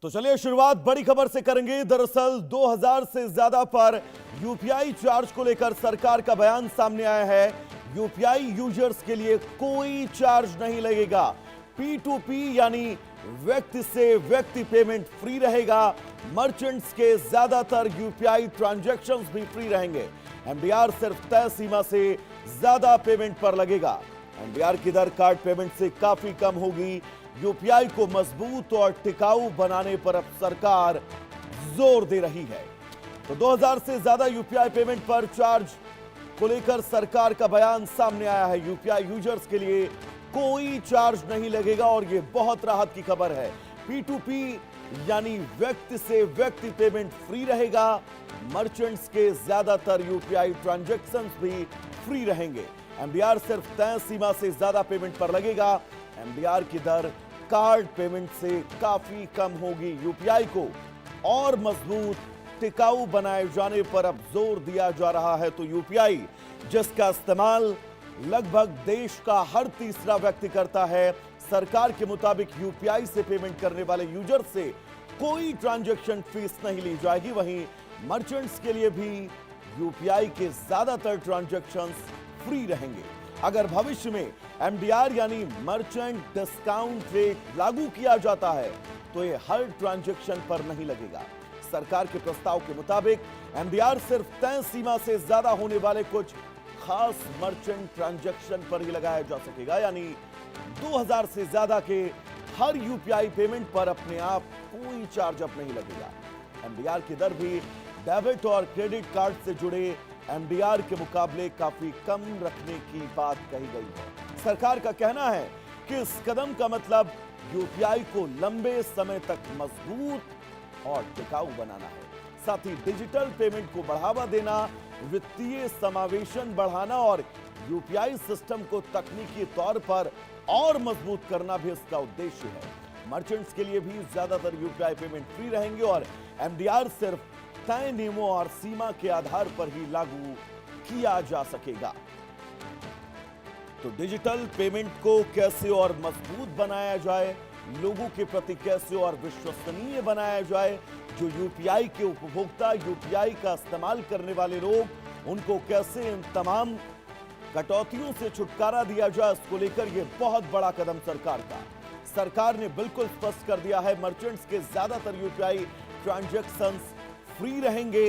तो चलिए शुरुआत बड़ी खबर से करेंगे। दरअसल 2000 से ज्यादा पर यूपीआई चार्ज को लेकर सरकार का बयान सामने आया है। यूपीआई यूजर्स के लिए कोई चार्ज नहीं लगेगा। P2P यानी व्यक्ति से व्यक्ति पेमेंट फ्री रहेगा। मर्चेंट्स के ज्यादातर यूपीआई ट्रांजैक्शंस भी फ्री रहेंगे। एमडीआर सिर्फ तय सीमा से ज्यादा पेमेंट पर लगेगा। एमडीआर की दर कार्ड पेमेंट से काफी कम होगी। यूपीआई को मजबूत और टिकाऊ बनाने पर अब सरकार जोर दे रही है। तो 2000 से ज्यादा यूपीआई पेमेंट पर चार्ज को लेकर सरकार का बयान सामने आया है। यूपीआई यूजर्स के लिए कोई चार्ज नहीं लगेगा और यह बहुत राहत की खबर है। P2P यानी व्यक्ति से व्यक्ति पेमेंट फ्री रहेगा। मर्चेंट्स के ज्यादातर यूपीआई ट्रांजैक्शंस भी फ्री रहेंगे। एमडीआर सिर्फ तय सीमा से ज्यादा पेमेंट पर लगेगा। एमडीआर की दर कार्ड पेमेंट से काफी कम होगी। यूपीआई को और मजबूत टिकाऊ बनाए जाने पर अब जोर दिया जा रहा है। तो यूपीआई जिसका इस्तेमाल लगभग देश का हर तीसरा व्यक्ति करता है, सरकार के मुताबिक यूपीआई से पेमेंट करने वाले यूजर से कोई ट्रांजैक्शन फीस नहीं ली जाएगी। वहीं मर्चेंट्स के लिए भी यूपीआई के ज्यादातर ट्रांजैक्शंस फ्री रहेंगे। अगर भविष्य में एमडीआर यानी मर्चेंट डिस्काउंट रेट लागू किया जाता है तो यह हर ट्रांजैक्शन पर नहीं लगेगा। सरकार के प्रस्ताव के मुताबिक एमडीआर सिर्फ तय सीमा से ज्यादा होने वाले कुछ खास मर्चेंट ट्रांजैक्शन पर ही लगाया जा सकेगा। यानी 2000 से ज्यादा के हर यूपीआई पेमेंट पर अपने आप कोई चार्ज अब नहीं लगेगा। एमडीआर की दर भी डेबिट और क्रेडिट कार्ड से जुड़े एमडीआर के मुकाबले काफी कम रखने की बात कही गई है। सरकार का कहना है कि इस कदम का मतलब यूपीआई को लंबे समय तक मजबूत और टिकाऊ बनाना है। साथ ही डिजिटल पेमेंट को बढ़ावा देना, वित्तीय समावेशन बढ़ाना और यूपीआई सिस्टम को तकनीकी तौर पर और मजबूत करना भी इसका उद्देश्य है। मर्चेंट्स के लिए भी ज्यादातर यूपीआई पेमेंट फ्री रहेंगे और एमडीआर सिर्फ तय नियमों और सीमा के आधार पर ही लागू किया जा सकेगा। तो डिजिटल पेमेंट को कैसे और मजबूत बनाया जाए, लोगों के प्रति कैसे और विश्वसनीय बनाया जाए, जो यूपीआई के उपभोक्ता, यूपीआई का इस्तेमाल करने वाले लोग, उनको कैसे इन तमाम कटौतियों से छुटकारा दिया जाए, इसको लेकर यह बहुत बड़ा कदम सरकार ने बिल्कुल स्पष्ट कर दिया है। मर्चेंट्स के ज्यादातर यूपीआई ट्रांजैक्शंस फ्री रहेंगे।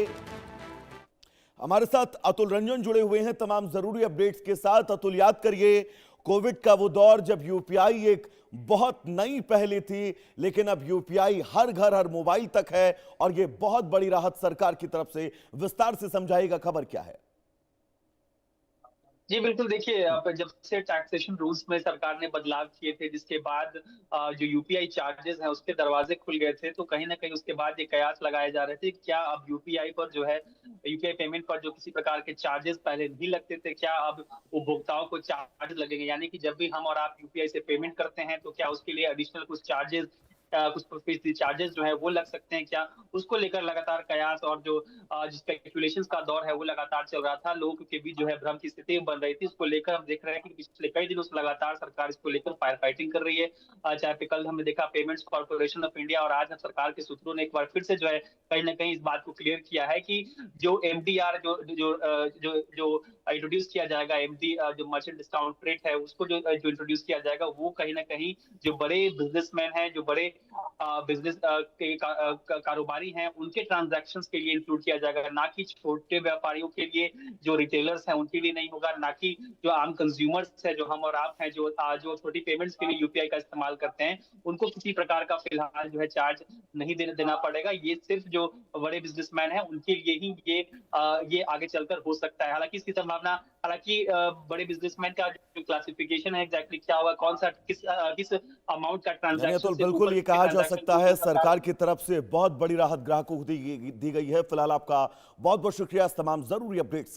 हमारे साथ अतुल रंजन जुड़े हुए हैं तमाम जरूरी अपडेट्स के साथ। अतुल, याद करिए कोविड का वो दौर जब यूपीआई एक बहुत नई पहली थी, लेकिन अब यूपीआई हर घर हर मोबाइल तक है और ये बहुत बड़ी राहत सरकार की तरफ से। विस्तार से समझाइएगा, खबर क्या है? जी बिल्कुल, देखिए अब जब से टैक्सेशन रूल्स में सरकार ने बदलाव किए थे, जिसके बाद जो यूपीआई चार्जेस हैं उसके दरवाजे खुल गए थे, तो कहीं ना कहीं उसके बाद ये कयास लगाए जा रहे थे क्या अब यूपीआई पर जो है यूपीआई पेमेंट पर जो किसी प्रकार के चार्जेस पहले नहीं लगते थे, क्या अब उपभोक्ताओं को चार्ज लगेंगे। यानी कि जब भी हम और आप यूपीआई से पेमेंट करते हैं तो क्या उसके लिए एडिशनल कुछ चार्जेस कुछ फीसदी चार्जेस जो है वो लग सकते हैं क्या, उसको लेकर लगातार कयास और जो स्पेकुलेशंस का दौर है वो लगातार चल रहा था। लोगों के बीच जो है भ्रम की स्थिति बन रही थी। इसको लेकर हम देख रहे हैं कि पिछले कई दिनों से लगातार सरकार इसको लेकर फायर फाइटिंग कर रही है। चाहे पे कल हमने देखा पेमेंट्स कॉर्पोरेशन ऑफ इंडिया और आज सरकार के सूत्रों ने एक बार फिर से जो है कहीं ना कहीं इस बात को क्लियर किया है कि जो एमडीआर जो जो जो जो इंट्रोड्यूस किया जाएगा, एमडी जो मर्चेंट डिस्काउंट रेट है उसको जो जो इंट्रोड्यूस किया जाएगा, वो कहीं ना कहीं जो बड़े बिजनेसमैन हैं, जो बड़े बिजनेस के कारोबारी हैं, उनके ट्रांजैक्शंस के लिए इंक्लूड किया जाएगा, ना कि छोटे व्यापारियों के लिए, जो रिटेलर्स हैं उनके लिए नहीं होगा, ना कि जो आम कंज्यूमर्स है, जो हम और आप हैं, जो छोटी पेमेंट्स के लिए यूपीआई का इस्तेमाल करते हैं, उनको किसी प्रकार का फिलहाल जो है चार्ज नहीं देना पड़ेगा। ये सिर्फ जो बड़े बिजनेसमैन हैं उनके लिए ही ये आगे चलकर हो सकता है। हालांकि इसकी संभावना, हालांकि बड़े बिजनेसमैन का जो क्लासिफिकेशन है एग्जैक्टली क्या होगा, कौन सा किस अमाउंट का यानी ट्रांजैक्शन अतुल, से बिल्कुल ऊपर ये के कहा जा ट्रांजैक्शन सकता को है सरकार। सरकार की तरफ से बहुत बड़ी राहत ग्राहकों को दी गई है। फिलहाल आपका बहुत बहुत शुक्रिया इस तमाम जरूरी अपडेट्स